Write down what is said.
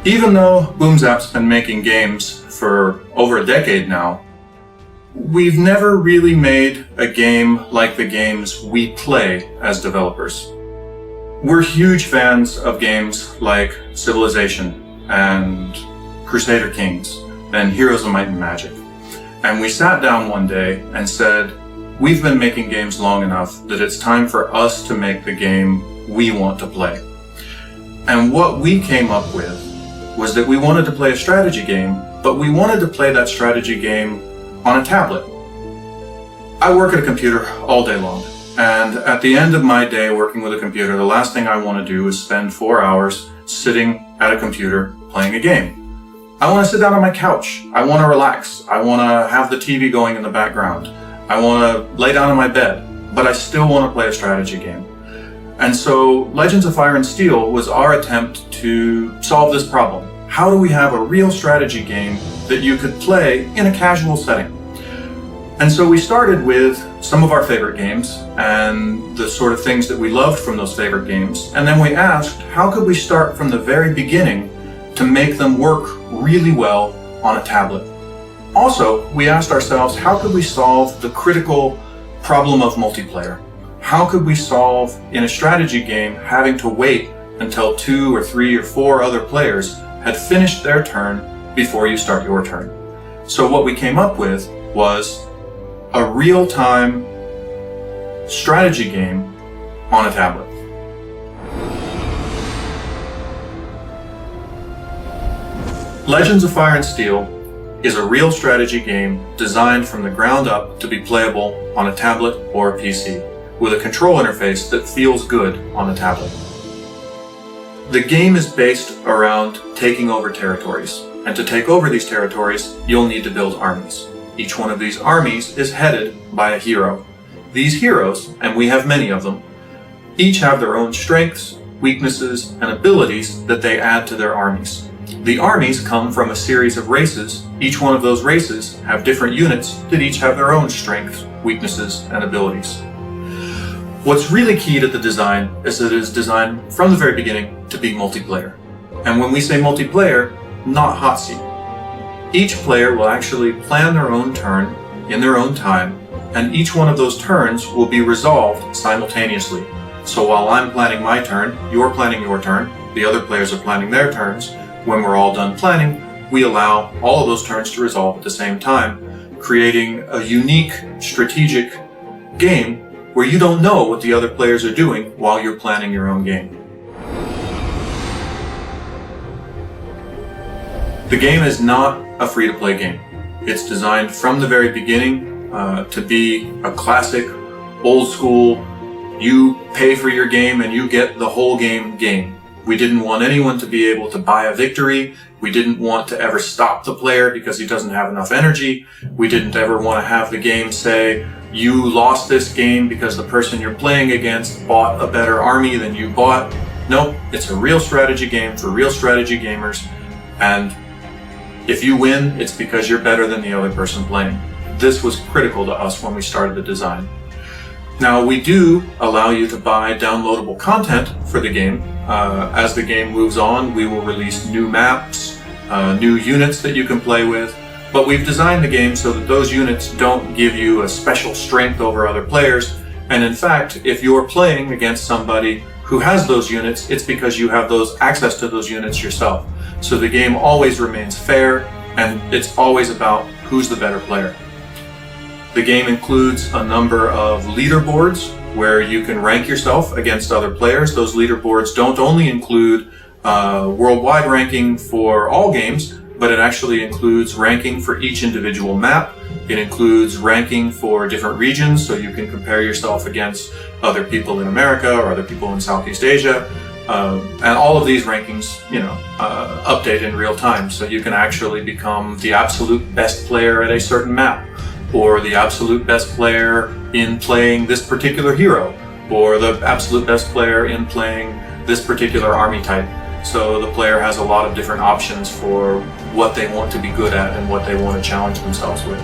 Even though Boomzap's been making games for over a decade now, we've never really made a game like the games we play as developers. We're huge fans of games like Civilization and Crusader Kings and Heroes of Might and Magic. And we sat down one day and said, we've been making games long enough that it's time for us to make the game we want to play. And what we came up with was that we wanted to play a strategy game, but we wanted to play that strategy game on a tablet. I work at a computer all day long, and at the end of my day working with a computer, the last thing I want to do is spend 4 hours sitting at a computer playing a game. I want to sit down on my couch. I want to relax. I want to have the TV going in the background. I want to lay down in my bed, but I still want to play a strategy game. And so Legends of Fire and Steel was our attempt to solve this problem. How do we have a real strategy game that you could play in a casual setting? And so we started with some of our favorite games and the sort of things that we loved from those favorite games. And then we asked, how could we start from the very beginning to make them work really well on a tablet? Also, we asked ourselves, how could we solve the critical problem of multiplayer? How could we solve, in a strategy game, having to wait until 2 or 3 or 4 other players had finished their turn before you start your turn? So what we came up with was a real-time strategy game on a tablet. Legends of Fire and Steel is a real strategy game designed from the ground up to be playable on a tablet or a PC, with a control interface that feels good on a tablet. The game is based around taking over territories, and to take over these territories, you'll need to build armies. Each one of these armies is headed by a hero. These heroes, and we have many of them, each have their own strengths, weaknesses, and abilities that they add to their armies. The armies come from a series of races. Each one of those races have different units that each have their own strengths, weaknesses, and abilities. What's really key to the design is that it is designed from the very beginning to be multiplayer. And when we say multiplayer, not hot seat. Each player will actually plan their own turn in their own time, and each one of those turns will be resolved simultaneously. So while I'm planning my turn, you're planning your turn, the other players are planning their turns. When we're all done planning, we allow all of those turns to resolve at the same time, creating a unique strategic game where you don't know what the other players are doing while you're planning your own game. The game is not a free-to-play game. It's designed from the very beginning to be a classic, old-school, you pay for your game and you get the whole game. We didn't want anyone to be able to buy a victory. We didn't want to ever stop the player because he doesn't have enough energy. We didn't ever want to have the game say, you lost this game because the person you're playing against bought a better army than you bought. Nope, it's a real strategy game for real strategy gamers. And if you win, it's because you're better than the other person playing. This was critical to us when we started the design. Now, we do allow you to buy downloadable content for the game. As the game moves on, we will release new maps, new units that you can play with, but we've designed the game so that those units don't give you a special strength over other players. And in fact, if you're playing against somebody who has those units, it's because you have access to those units yourself. So the game always remains fair, and it's always about who's the better player. The game includes a number of leaderboards where you can rank yourself against other players. Those leaderboards don't only include worldwide ranking for all games, but it actually includes ranking for each individual map. It includes ranking for different regions, so you can compare yourself against other people in America or other people in Southeast Asia. And all of these rankings, update in real time, so you can actually become the absolute best player at a certain map, or the absolute best player in playing this particular hero, or the absolute best player in playing this particular army type. So the player has a lot of different options for what they want to be good at and what they want to challenge themselves with.